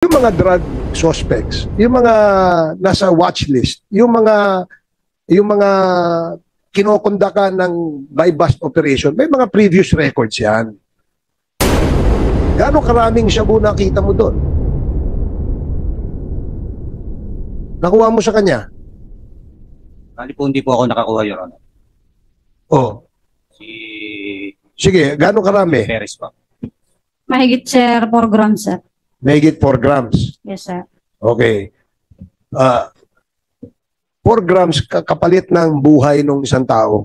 Yung mga drug suspects, yung mga nasa watch list, yung mga kinokondakan ng by bust operation, may mga previous records yan. Gaano karaming shabu nakita mo doon? Nakuha mo sa kanya? Hindi po ako nakakuha, Your Honor. Oh. Sige, gaano karami? Perez po. Mahigit, sir, 4 grams, sir. Mahigit 4 grams. Yes, sir. Okay. 4 grams kapalit ng buhay ng isang tao.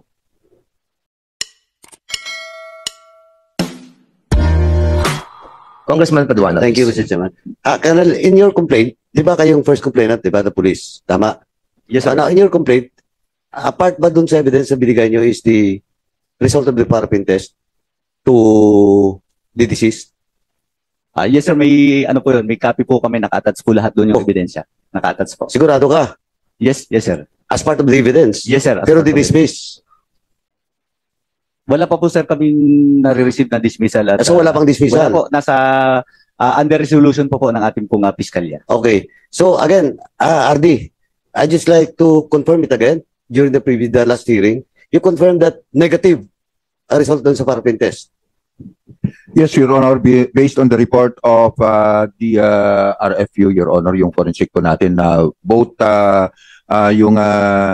Congressman Paduano. Thank you, Mr. Chairman. Colonel, in your complaint, di ba kayong first complainant, di ba, the police? Tama? Yes, sir. Now, in your complaint, apart ba dun sa evidence na binigay nyo is the result of the paraffin test to the deceased? Yes, sir. May ano po yun. May copy po kami. Naka-attach po lahat doon yung ebidensya. Naka-attach po. Sigurado ka? Yes, sir. As part of the evidence? Yes, sir. Pero di-dismiss? Wala pa po, sir, kami nare-receive na dismissal. At, So wala pang dismissal? Wala po. Nasa under resolution po ng ating pong piskalya. Okay. So again, RD, I just like to confirm it again. During the last hearing, you confirmed that negative result dun sa paraffin test. Yes, Your Honor, based on the report of the RFU, Your Honor, yung forensic po natin na both yung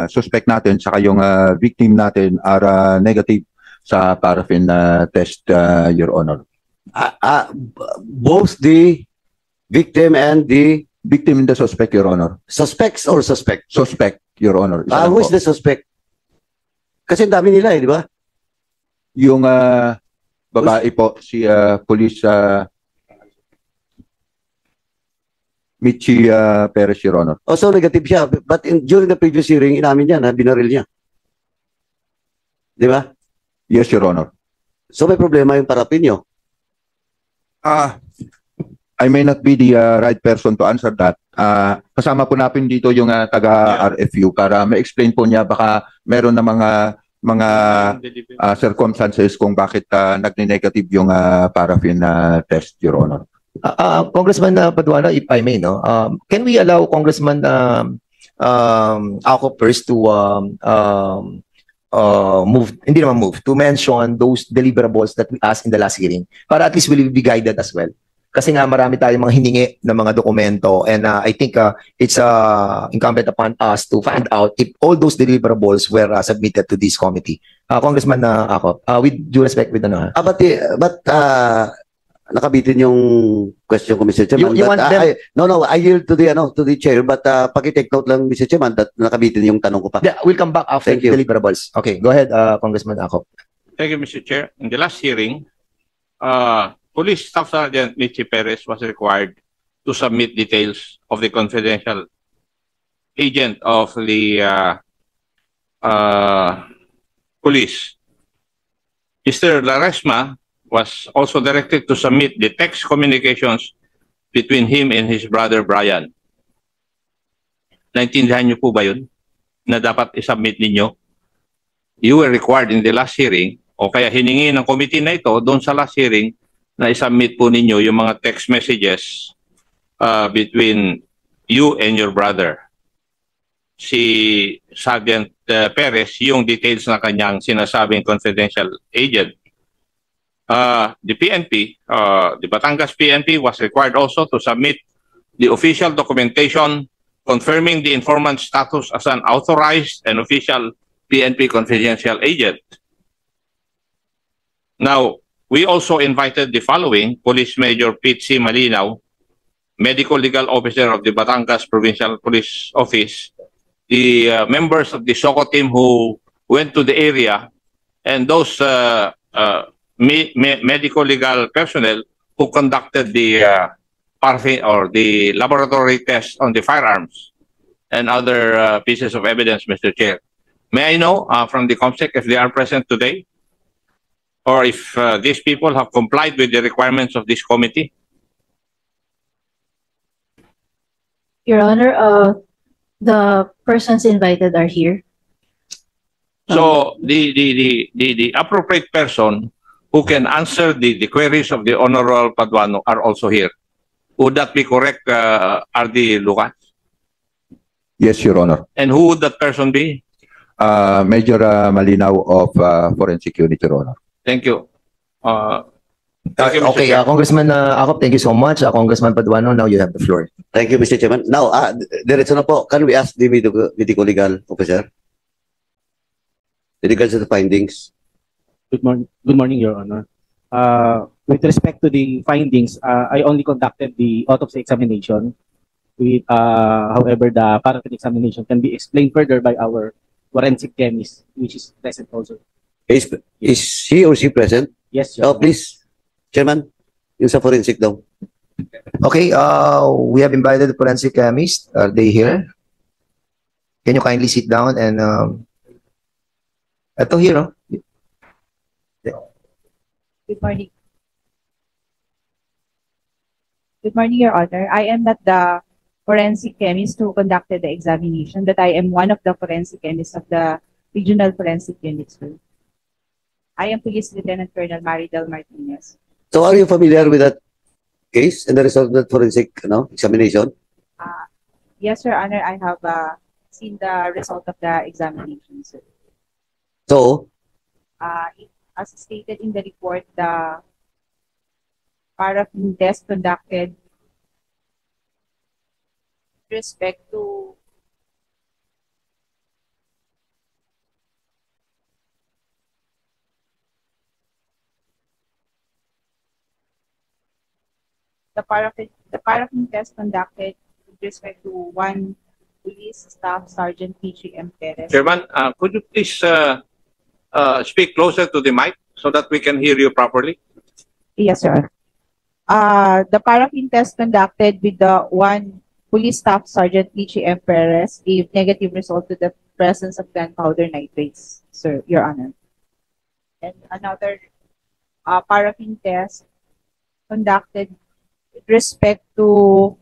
suspect natin saka yung victim natin are negative sa paraffin test, Your Honor. Both the victim and the Victim and the suspect, Your Honor. suspects or suspect? Suspect, Your Honor. Isa lang Who is po. the suspect? Kasi ang dami nila di ba? Yung babae po, si Police Michi Perez, Your Honor. Also negative siya. But during the previous hearing, inamin niya na binaril niya. Di ba? Yes, Your Honor. So may problema yung paraffin nyo. I may not be the right person to answer that. Kasama po natin dito yung taga-RFU para ma-explain po niya baka meron na mga circumstances kung bakit nagne-negative yung paraffin test, Your Honor. Congressman Paduano, if I may, no, can we allow Congressman Ako first to to mention those deliverables that we asked in the last hearing para at least we'll be guided as well. Kasi nga marami tayong mga hiningi ng mga dokumento and I think it's incumbent upon us to find out if all those deliverables were submitted to this committee. Congressman Ako, with due respect with But nakabitin yung question ko, Mr. Chairman. You want them- I yield to the chair, but paki-take note lang, Mr. Chairman, that nakabitin yung tanong ko pa. We'll come back after Thank you. deliverables. Okay, go ahead, Congressman Ako. Thank you, Mr. Chair. In the last hearing, Police Staff Sergeant Michi Perez was required to submit details of the confidential agent of the police. Mr. Laresma was also directed to submit the text communications between him and his brother Brian. Naintindihan niyo po ba yun? Na dapat isubmit ninyo? You were required in the last hearing, o kaya hiningi ng committee na ito doon sa last hearing na isubmit po ninyo yung mga text messages between you and your brother. Si Sergeant Perez, yung details na kanyang sinasabing confidential agent. The PNP, the Batangas PNP was required also to submit the official documentation confirming the informant's status as an authorized and official PNP confidential agent. Now, we also invited the following: Police Major Pete C. Malinaw, Medical Legal Officer of the Batangas Provincial Police Office, the members of the SOCO team who went to the area, and those medical legal personnel who conducted the paraffin or the laboratory test on the firearms and other pieces of evidence, Mr. Chair. May I know from the COMSEC if they are present today, or if these people have complied with the requirements of this committee? Your Honor, the persons invited are here. So the appropriate person who can answer the queries of the Honorable Paduano are also here. Would that be correct, RD Lucas? Yes, Your Honor. And who would that person be? Major Malinaw of Forensic Unit, Your Honor. Thank you. Thank you, Mr. Okay, Chair. Congressman Acop, thank you so much. Congressman Paduano, now you have the floor. Thank you, Mr. Chairman. Now, diretso na po. Can we ask the medical legal officer? With regards to the findings. Good morning, Your Honor. With respect to the findings, I only conducted the autopsy examination. However, the paraffin examination can be explained further by our forensic chemist, which is present also. Is he or she present? Yes, Your Oh, Honor. please. Chairman, yung sa forensic daw. Okay, we have invited the forensic chemist. Are they here? Can you kindly sit down and ito here, oh. Good morning. Good morning, Your Honor. I am not the forensic chemist who conducted the examination, but I am one of the forensic chemists of the Regional Forensic Unit, sir. I am Police Lieutenant Colonel Maridel Martinez. So are you familiar with that case and the result of that forensic examination? Yes, Your Honor, I have seen the result of the examination, sir. So, As stated in the report, the paraffin test conducted with respect to the paraffin test conducted with respect to one police staff sergeant P.G.M. Perez. Chairman, could you please speak closer to the mic so that we can hear you properly? Yes, sir. The paraffin test conducted with the one police staff sergeant P.G.M. Perez gave negative result to the presence of gunpowder nitrates, sir, Your Honor. And another paraffin test conducted with respect to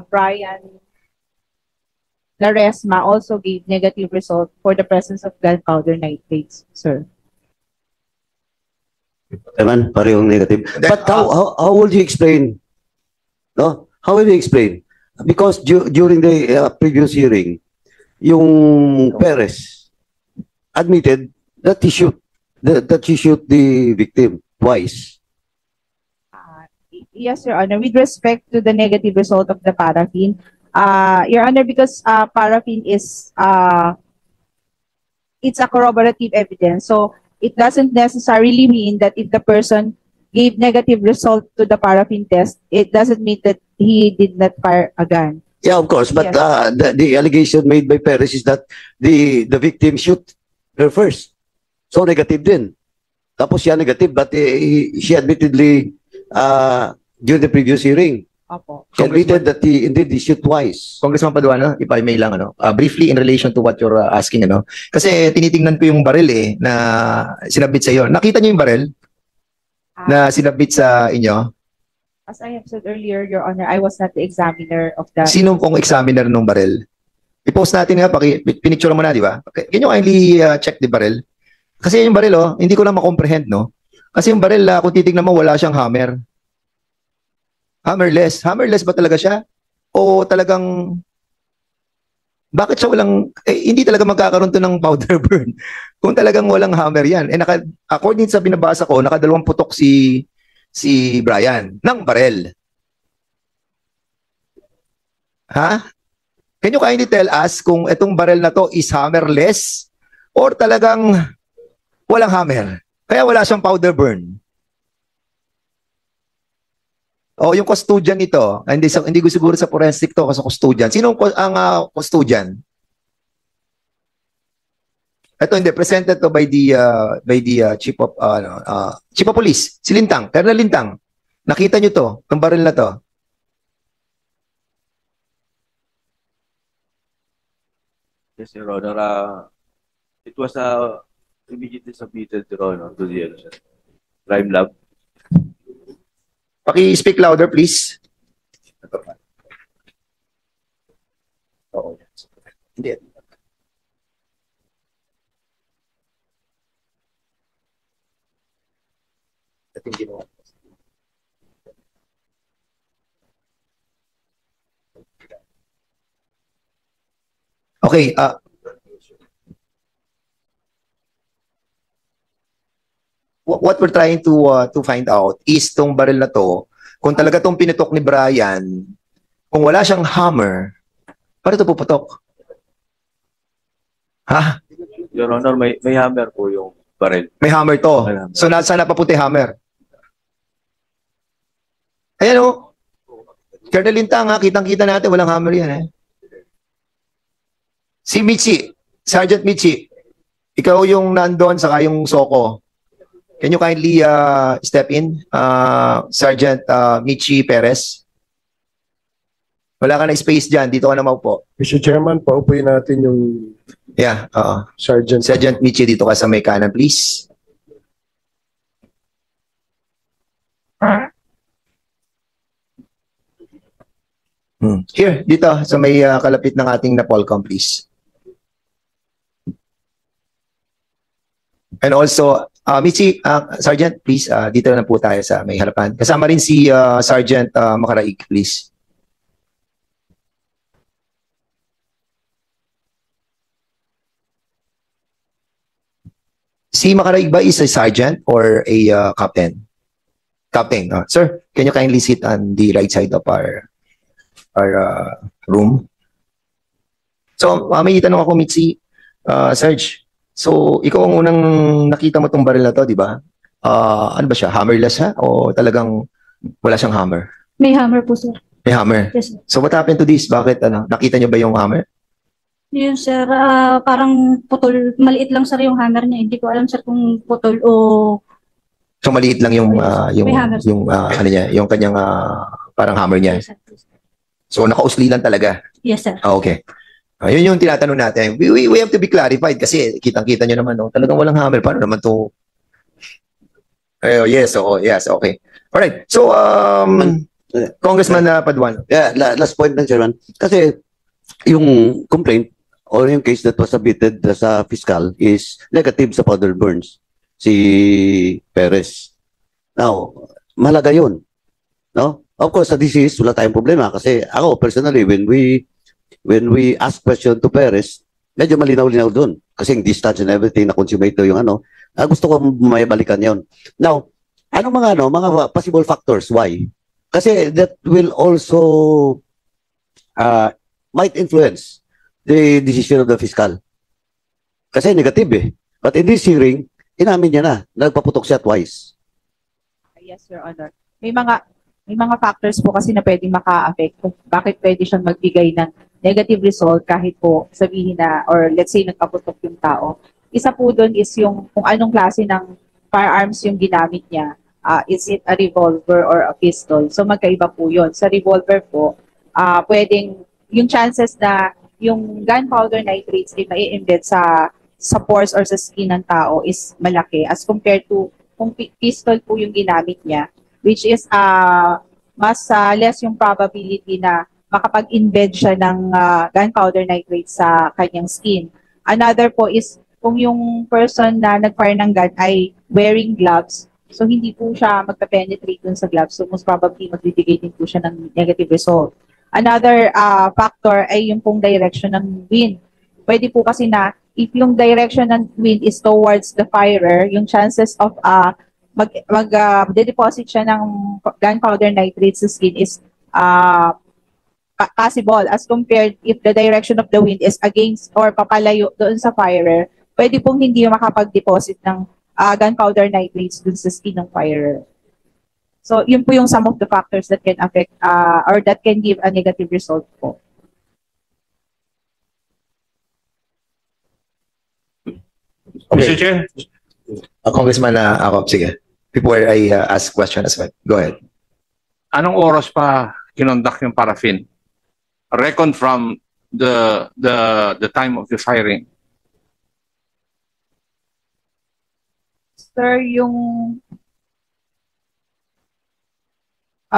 Brian Laresma also gave negative result for the presence of gunpowder nitrates, sir. Chairman, parehong negative. But how would you explain? No? How will you explain? Because during the previous hearing, yung Perez admitted that he shoot the victim twice. Yes, Your Honor. With respect to the negative result of the paraffin, Your Honor, because paraffin is it's a corroborative evidence, so it doesn't necessarily mean that if the person gave negative result to the paraffin test, it doesn't mean that he did not fire a gun. Yeah, of course. But Yes. the allegation made by Perez is that the victim shoot her first. So negative din. Tapos siya negative, but she admittedly during the previous hearing, Opo. she admitted that he shoot twice. Congressman Paduano, if I may lang, briefly in relation to what you're asking, kasi tinitingnan ko yung baril na sinabit sa iyo. Nakita niyo yung baril na sinabit sa inyo? As I have said earlier, Your Honor, I was not the examiner of the... Sino pong examiner nung baril? I-post natin nga, pinicture mo na, di ba? Okay. Can you kindly check the baril? Kasi yung baril, hindi ko lang makomprehend, no? Kasi yung baril, kung titignan mo, wala siyang hammer. Hammerless. Hammerless ba talaga siya? O talagang... Bakit siya walang... hindi talaga magkakaroon to ng powder burn. Kung talagang walang hammer yan. According sa binabasa ko, nakadalawang putok si Brian ng barel. Ha? Can you kindly tell us kung itong barel na to is hammerless or talagang walang hammer? Kaya wala siyang powder burn. O yung custodian nito, hindi ko siguro sa forensic to kasi custodian. Sino ang custodian? Ito hindi presented to by the chief of police, si Lintang, Colonel Lintang. Nakita niyo to, ng baril na to. Yes, Your Honor. It was immediately submitted, Your Honor, to the crime lab. Paki-speak louder, please. Oo. Hindi. Ating ginawa. Okay, what we're trying to find out is tong baril na to, kung talaga tong pinutok ni Brian, kung wala siyang hammer, paano ito puputok? Ha? Your Honor, may hammer po yung baril. May hammer to. May hammer. So, saan napapunta yung hammer? Ayan o. Colonel Lintang, kitang-kita natin, walang hammer yan eh. Si Michi, Sergeant Michi, ikaw yung nandoon saka yung Soko. Can you kindly step in, Sergeant Michi Perez? Wala ka na space dyan, dito ka na maupo. Mr. Chairman, paupuin natin yung Yeah, Sergeant. Sergeant Michi, dito ka sa may kanan, please. Here, dito, sa may kalapit ng ating Napolcom, please. And also, Michi, Sergeant, please, dito na po tayo sa may harapan. Kasama rin si Sergeant Makaraig, please. Si Makaraig ba is a sergeant or a captain? Captain. Sir, can you kindly sit on the right side of our room? So, may itanong ako, Mitzi, Sarge. So, ikaw ang unang nakita mo tong baril na to, di ba? Ano ba siya? Hammerless ha? O talagang wala siyang hammer? May hammer po, sir. May hammer? Yes, sir. So, what happened to this? Bakit, nakita niyo ba yung hammer? Yun, sir. Parang putol. Maliit lang, sir, yung hammer niya. Hindi ko alam, sir, kung putol o... So, maliit lang yung, May hammer. ano niya, yung kanyang parang hammer niya. Yes, sir. So, nakausli lang talaga. Yes, sir. Okay. Yun yung tinatanong natin. We have to be clarified kasi kitang-kita nyo naman, no? Talagang walang hammer. Paano naman to? Yes, okay. Alright. So, Congressman Paduano. Yeah, last point lang, Chairman. Kasi yung complaint or yung case that was submitted sa fiscal is negative sa powder burns, si Perez. Now, mahalaga yun. No? Of course, sa disease, wala tayong problema kasi ako, personally, when we ask question to Perez, medyo malinaw-linaw doon. Kasi yung distance and everything na consummate yung gusto ko may balikan yun. Now, mga possible factors? Why? Kasi that will also might influence the decision of the fiscal. Kasi negative eh. But in this hearing, inamin niya na, nagpaputok siya twice. Yes, Your Honor. May mga factors po kasi na pwedeng maka-affect kung bakit pwede siyang magbigay ng negative result kahit po sabihin na, or let's say nagpaputok yung tao. Isa po doon is yung kung anong klase ng firearms yung ginamit niya. Is it a revolver or a pistol? So magkaiba po yun. Sa revolver po, pwedeng yung chances na yung gunpowder nitrates ay mai-embed sa pores or sa skin ng tao is malaki as compared to kung pistol po yung ginamit niya, which is mas less yung probability na makapag-embed siya ng gunpowder nitrate sa kanyang skin. Another po is kung yung person na nag-fire ng gun ay wearing gloves, so hindi po siya magpa-penetrate dun sa gloves, so most probably magbibigay din po siya ng negative result. Another factor ay yung pong direction ng wind. Pwede po kasi na if yung direction ng wind is towards the firer, yung chances of mag-deposit siya ng gunpowder nitrate sa skin is possible as compared if the direction of the wind is against or papalayo doon sa firer, pwede pong hindi makapag-deposit ng gunpowder nitrates doon sa skin ng firer. So, yun po yung some of the factors that can affect or that can give a negative result po. Mr. Chair, Congressman ako, sige. Before I ask question as well. Go ahead. anong oras pa kinonduct yung paraffin? Reckon from the time of the firing. Sir, yung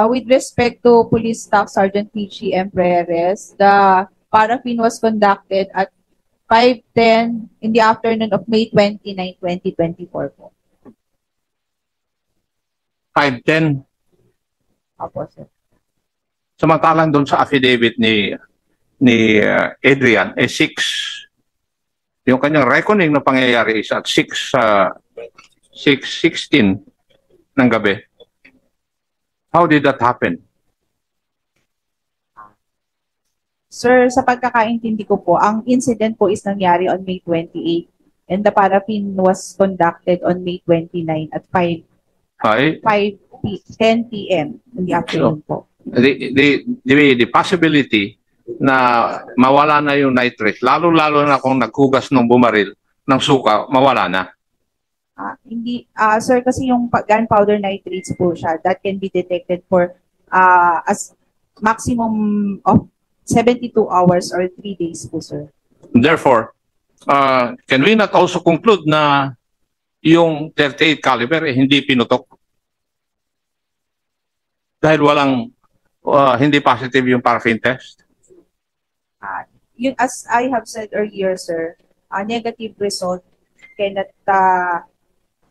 with respect to Police Staff Sergeant Pichi Empreres, the paraffin was conducted at 5:10 in the afternoon of May 29, 2024 po. 5:10. Apo, sir. Samantalang doon sa affidavit ni ni Adrian, 6. Yung kanyang reckoning na pangyayari is at 6:16 ng gabi. How did that happen? Sir, sa pagkakaintindi ko po, ang incident po is nangyari on May 28 and the paraffin was conducted on May 29 at 10 p.m. in the afternoon po. The possibility na mawala na yung nitrate, lalo-lalo na kung naghugas ng bumaril ng suka, mawala na. Hindi, sir, kasi yung gunpowder nitrates po siya, that can be detected for as maximum of 72 hours or 3 days po, sir. Therefore, can we not also conclude na yung 38 caliber hindi pinutok? Dahil walang hindi positive yung paraffin test? Yun, as I have said earlier, sir, a negative result cannot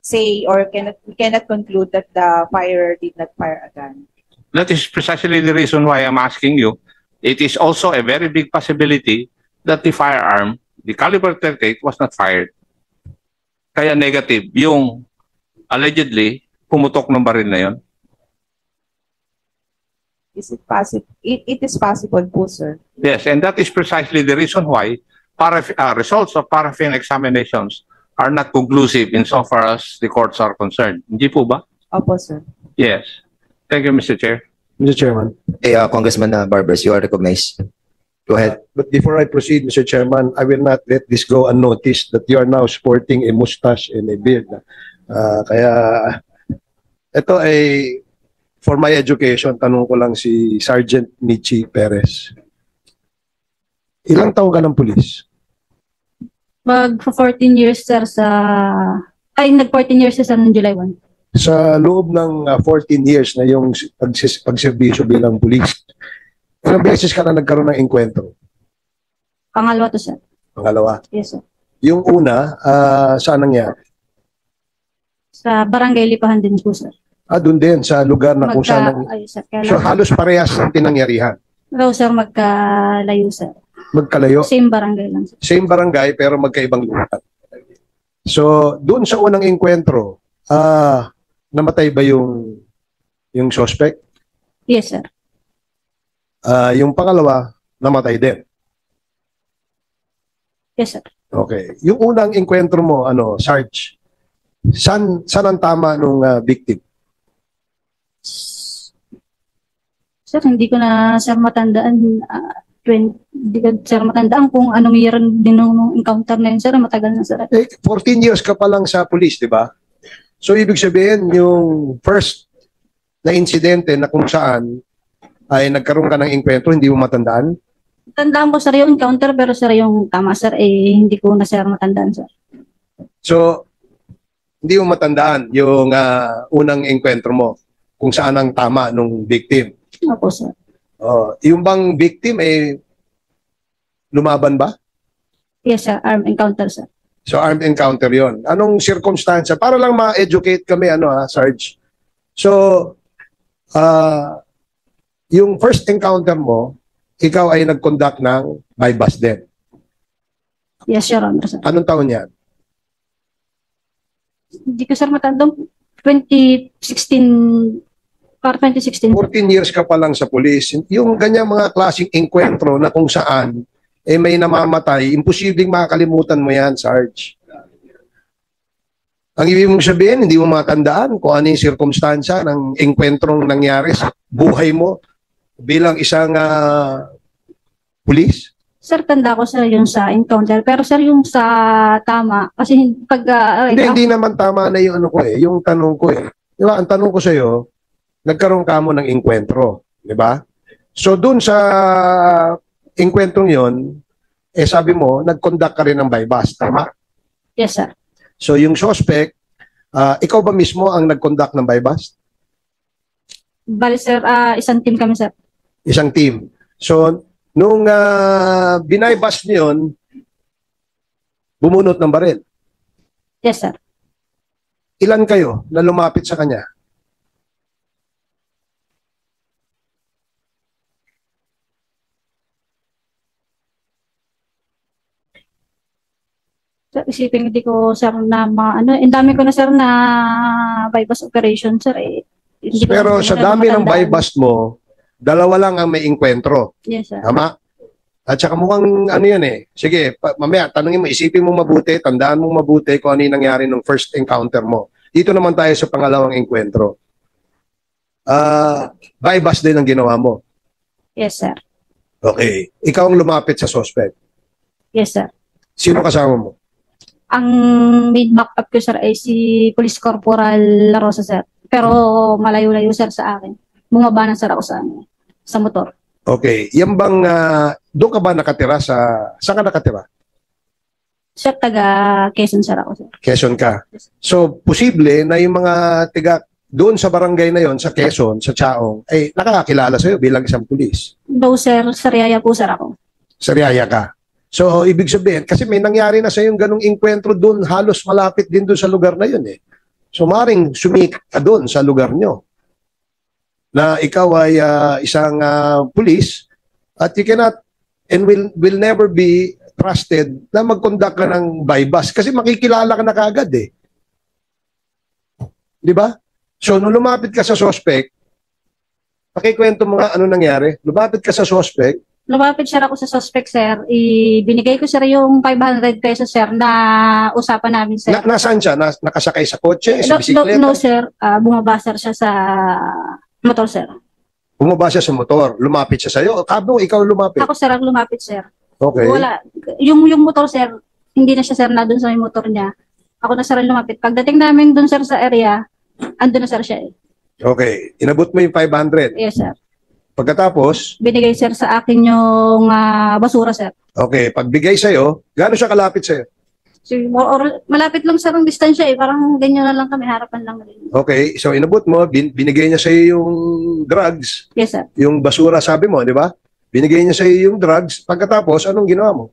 say or we cannot conclude that the firer did not fire a gun. That is precisely the reason why I'm asking you. It is also a very big possibility that the firearm, the caliber 38, was not fired. Kaya negative yung allegedly pumutok ng baril na yun. Is it possible? It is possible po, sir. Yes, and that is precisely the reason why results of paraffin examinations are not conclusive insofar as the courts are concerned. Hindi po ba? Opo, sir. Yes. Thank you, Mr. Chair. Mr. Chairman. Congressman Barbers, you are recognized. Go ahead. But before I proceed, Mr. Chairman, I will not let this go unnoticed that you are now sporting a mustache and a beard. Kaya ito ay for my education, tanong ko lang si Sergeant Michi Perez. Ilang taon ka ng pulis? Mag-14 years, sir, nag-14 years, sir, noong July 1. Sa loob ng 14 years na yung pagserbisyo bilang pulis, ilang beses ka na nagkaroon ng engkwentro? Pangalawa to, sir. Pangalawa? Yes, sir. Yung una, saan nangyari? Sa Barangay Lipahan din po, sir. Doon din, sa lugar na kung saan. Sir, So halos parehas ang pinangyarihan. Raw, sir, magkalayo, sir. Magkalayo? Same barangay lang, sir. Same barangay pero magkaibang lugar. So, doon sa unang engkwentro, namatay ba yung suspect? Yes, sir. Yung pangalawa, namatay din. Yes, sir. Okay. Yung unang engkwentro mo, Sarge, saan ang tama nung victim? Sir, hindi ko na, sir, matandaan. Hindi ko, sir, matandaan kung anong year din nung encounter na yun, sir. Matagal na, sir. 14 years ka pa lang sa police, di ba? So, ibig sabihin, yung first na insidente na kung saan ay nagkaroon ka ng engkwentro, hindi mo matandaan? Tandaan ko, sir, yung encounter, pero, sir, yung tama, sir, hindi ko na, sir, matandaan, sir. So, hindi mo matandaan yung unang engkwentro mo kung saan ang tama nung victim? Opo, sir. Yung bang victim, lumaban ba? Yes, sir. Armed encounter, sir. So, armed encounter yon. Anong circumstance? Para lang ma-educate kami, Sarge. So, yung first encounter mo, ikaw ay nag-conduct ng bypass din. Yes, Your Honor, sir. Anong taon yan? Hindi ko, sir, matandang 2016, para 2016. 14 years ka pa lang sa police. Yung ganyang mga klaseng enkwentro na kung saan may namamatay, imposibleng makakalimutan mo yan, Sarge. Ang ibig mong sabihin, hindi mo matandaan kung ano yung sirkumstansya ng engkwentrong nangyari sa buhay mo bilang isang pulis? Sir, tanda ko, sir, yung sa encounter. Pero, sir, yung sa tama, kasi pag... hindi naman tama na yung yung tanong ko eh. Di ba? Ang tanong ko sa'yo, nagkaroon ka mo ng engkwentro. Di ba? So, dun sa engkwentrong yon, sabi mo, nag-conduct ka rin ng bypass. Tama? Yes, sir. So, yung suspect, ikaw ba mismo ang nag-conduct ng bypass? Bali, sir, isang team kami, sir. Isang team. So, nung binaybas niyo yun, bumunot ng baril. Yes, sir. Ilan kayo na lumapit sa kanya? Sir, isipin hindi ko, sir, na mga ano, ang dami ko na, sir, na bypass operation, sir, eh. Hindi ko Pero na sa talaga dami ng matandaan. bypass mo, dalawa lang ang may inkwentro. Yes, sir. Tama? At saka mukhang ano yan eh. Sige, mamaya, tanungin mo, isipin mo mabuti, tandaan mo mabuti kung ano yung nangyari nung first encounter mo. Dito naman tayo sa pangalawang enkwentro. Bypass din ang ginawa mo. Yes, sir. Okay. Ikaw ang lumapit sa suspect. Yes, sir. Sino kasama mo? Ang main backup ko, sir, ay si Police Corporal La Rosa, sir. Pero malayo-layo, sir, sa akin. Bumaba na, sir, ako sa motor. Okay. Yan bang, doon ka ba nakatira saan ka nakatira? Sir, taga Quezon, sir, ako, sir. Quezon ka. So, posible na yung mga tiga doon sa barangay na yon sa Quezon, sa Chaong, ay nakakakilala sa'yo bilang isang pulis. No, sir, Sariaya po, sir, ako. Sariaya ka. So, ibig sabihin, kasi may nangyari na sa yung ganong inkwentro doon, halos malapit din doon sa lugar na yun eh. So, maring sumik ka doon sa lugar nyo na ikaw ay isang pulis at you cannot and will never be trusted na mag-conduct ka ng bypass kasi makikilala ka na kaagad eh. Di ba? So, nung lumapit ka sa suspect, pakikwento mo nga ano nangyari. Lumapit ka sa suspect, Lumapit, sir, ako sa suspect, sir. Ibinigay ko, sir, yung 500 pesos, sir, na usapan namin, sir. nasaan siya? Nakasakay sa kotse, sa bisikleta? No, sir. Bumaba, sir, siya sa motor, sir. Bumaba siya sa motor, lumapit siya sa'yo. Kabo, ikaw lumapit. Ako, sir, ang lumapit, sir. Okay. Wala. Yung motor, sir, hindi na siya, sir, na dun sa may motor niya. Ako na, sir, ang lumapit. Pagdating namin dun, sir, sa area, andun na, sir, siya eh. Okay. Inabot mo yung 500. Yes, sir. Pagkatapos, Binigay, sir, sa akin yung basura, sir. okay, pagbigay sa'yo, gaano siya kalapit sa'yo? So, malapit lang, sir, ang distansya eh. Parang ganyan na lang kami, harapan lang rin. Okay, so inabot mo, binigay niya sa'yo yung drugs, Yes, sir. yung basura sabi mo, di ba? Binigay niya sa'yo yung drugs, pagkatapos, anong ginawa mo?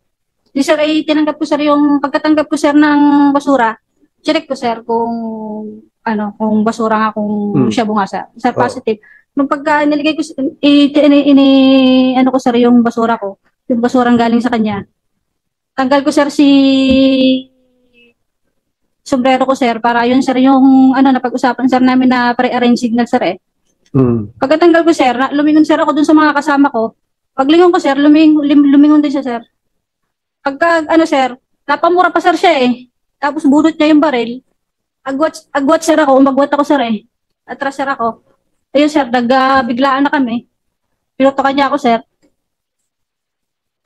Di, sir, ay tinanggap ko, sir, yung pagkatanggap ko, sir, ng basura. Check ko, sir, kung kung basura nga, kung siya bunga, sir. Sir, positive. Nung pagka niligay ko, ko, sir, yung basura ko, yung basurang galing sa kanya. Tanggal ko, sir, si sombrero ko, sir, para yun, sir, yung napag-usapan, sir, namin na pre-arrange signal, sir, eh. Pagkatanggal ko, sir, lumingon, sir, ako dun sa mga kasama ko. Paglingon ko, sir, lumingon din siya, sir. Pagka, sir, napamura pa, sir, siya, eh. Tapos bunot niya yung baril. Agwat, sir, ako. Umagwat ako, sir, eh. Atras, sir, ako. Ayun, sir, biglaan na kami. Pinutokan niya ako, sir.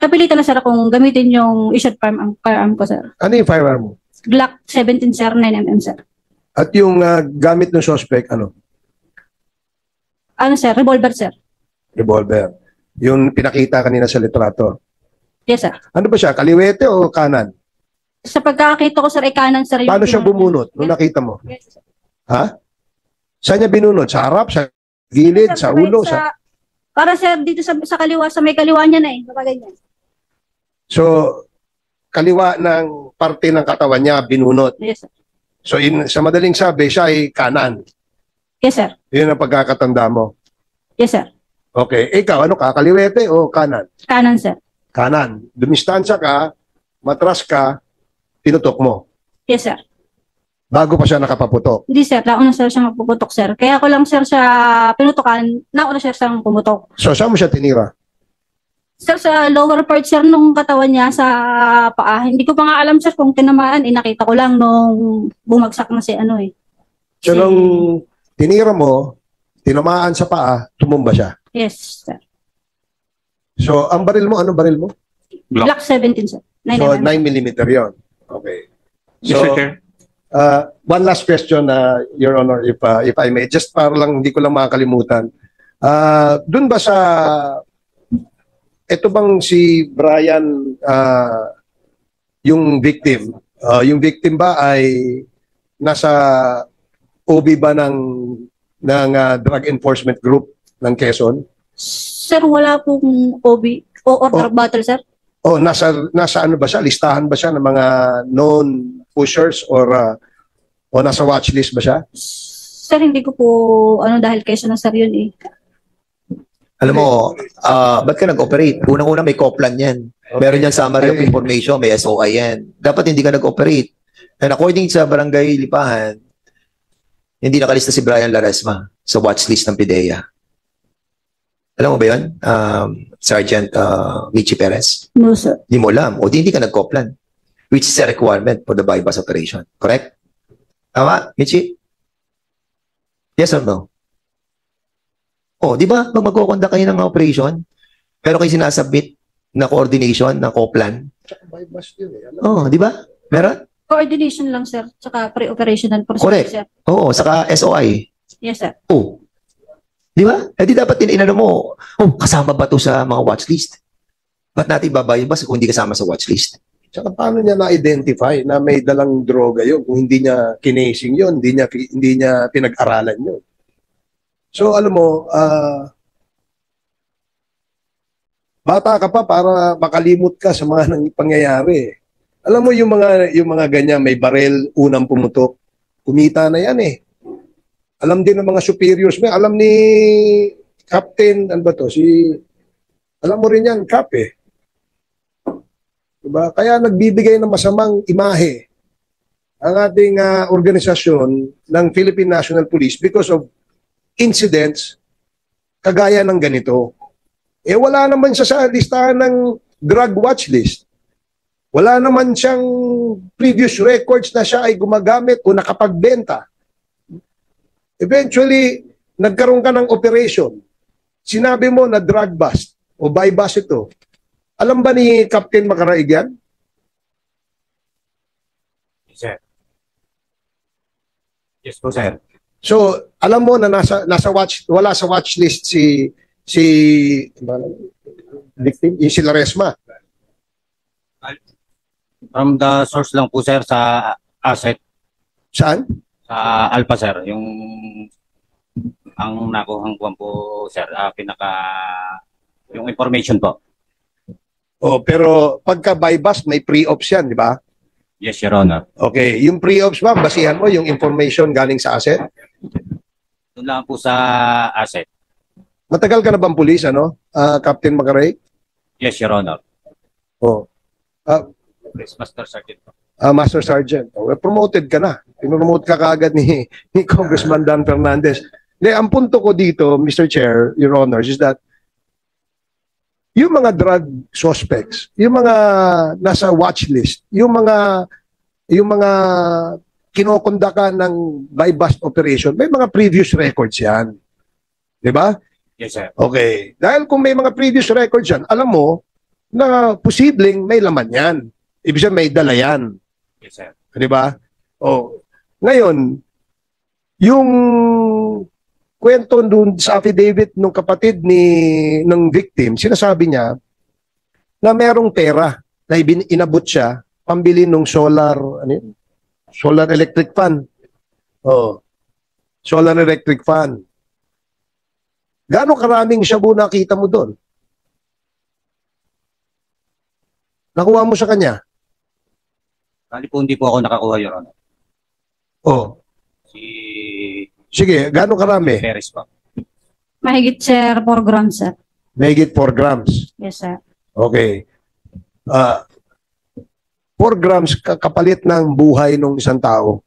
Napilitan na, sir, akong gamitin yung issued firearm ko, sir. Ano yung firearm mo? Glock 17, sir, 9mm, sir. At yung gamit ng suspect, ano? Sir, revolver, sir. Revolver. Yung pinakita kanina sa litrato. Yes, sir. Ano ba siya? Kaliwete o kanan? Sa pagkakita ko, sir, ay kanan, sir. Paano siya bumunot nung nakita mo? Yes, sir. Ha? Saan niya binunot? Sa harap? Sa gilid? Sir, Sa ulo? para, sir, dito sa kaliwa, sa may kaliwa niya na eh. Ganyan. So, kaliwa ng parte ng katawan niya binunot. Yes, sir. So, sa madaling sabi, siya ay kanan. Yes, sir. Yun ang pagkakatanda mo. Yes, sir. Okay. Ikaw, ano ka? Kaliwete o kanan? Kanan, sir. Kanan. Dumistansya ka, matras ka, pinutok mo. Yes, sir. Bago pa siya nakapaputok. Hindi, sir. Nauna, sir, siya magpuputok, sir. Kaya ako lang, sir, siya pinutokan. Nauna, sir, siyang pumutok. So, saan mo siya tinira? Sir, sa lower part, sir, nung katawan niya sa paa. Hindi ko pa nga alam, sir, kung tinamaan. Nakita ko lang nung bumagsak na si So, nung tinira mo, tinamaan sa paa, tumumba siya. Yes, sir. So, ang baril mo, anong baril mo? Glock 17, sir. 9mm. So, 9mm yun. Okay. So, Mr. Chair. one last question, Your Honor, if I may. Just para lang, hindi ko lang makakalimutan. Doon ba sa, ito bang si Brian, yung victim ba ay nasa OB ba ng Drug Enforcement Group ng Quezon? Sir, wala pong OB o order battle, sir. Nasa ano ba siya? Listahan ba siya ng mga known pushers or nasa watchlist ba siya? Sir, hindi ko po, dahil Quezon na, sir, yun eh. Alam mo, ba't ka nag-operate? Unang-una may coplan yan. Meron yan summary of information, may SOI yan. Dapat hindi ka nag-operate. And according sa Barangay Lipahan, hindi nakalista si Brian Laresma sa watchlist ng PIDEA. Alam mo ba yun, Sergeant Michi Perez? No, sir. Hindi mo alam. O hindi ka nag-coplan. Which is a requirement for the bypass operation. Correct? Tama, Michi? Yes or no? O, di ba? Mag-conduct kayo ng operation, pero kayo sinasubmit na coordination, na coplan. Tsaka bypass yun eh. Oh, di ba? Meron? Coordination lang, sir. Tsaka pre-operational procedure, Correct. sir. Oo, saka SOI. Yes, sir. Oh. Di ba? Eh di dapat inano mo, kasama ba to sa mga watchlist? Ba't natin babayabas kung hindi kasama sa watchlist? Tsaka paano niya na-identify na may dalang droga yun kung hindi niya kinasing yun, hindi niya pinag-aralan yun. So alam mo, bata ka pa para makalimot ka sa mga pangyayari. Alam mo yung mga ganyan, may barel, unang pumutok, kumita na yan eh. Alam din ng mga superiors mo, alam ni Captain, ano ba to, alam mo rin yan, Cap eh. Diba? Kaya nagbibigay ng masamang imahe ang ating organisasyon ng Philippine National Police because of incidents kagaya ng ganito. Eh wala naman siya sa listahan ng drug watch list. Wala naman siyang previous records na siya ay gumagamit o nakapagbenta. Eventually, nagkaroon ka ng operation. Sinabi mo na drug bust o buy bust ito. Alam ba ni Captain Macaraig yan? Sir. Yes po, sir. So, alam mo na wala sa watch list si victim, si Laresma. From the source lang po, sir, sa asset. Saan? Sa Alpha, sir. Ang nakuhang kuwan po, sir, yung information po. Oh, pero pagka buy bust, may pre-ops yan, di ba? Yes, Your Honor. Okay, yung pre-ops ba, basihan mo yung information galing sa asset? Doon lang po sa asset. Matagal ka na bang pulis, ano? Captain Macaraig? Yes, Your Honor. Oh. Master Sergeant po. Master Sergeant. Oh, promoted ka na. Pinopromote ka kaagad ni Congressman Dan Fernandez. Ang punto ko dito, Mr. Chair, Your Honors, is that yung mga drug suspects, yung mga nasa watch list, yung mga kinokondakan ng buy bust operation, may mga previous records yan. Di ba? Yes, sir. Okay. Dahil kung may mga previous records yan, alam mo na posibleng may laman yan. Ibig sabihin may dala yan. Yes, sir. Di ba? Oh. Ngayon, yung kwento dun sa affidavit ng kapatid ng victim, sinasabi niya na merong pera na inabot siya pambili ng solar electric fan. Oh. Solar electric fan. Gaano karaming shabu nakita mo doon? Nakuha mo sa kanya? Kali po hindi po ako nakakuha, Your Honor. Oh. Sige, gaano karami? Perez po. Mahigit, sir, 4 grams, sir. Mahigit 4 grams. Yes, sir. Okay. 4 grams kapalit ng buhay ng isang tao.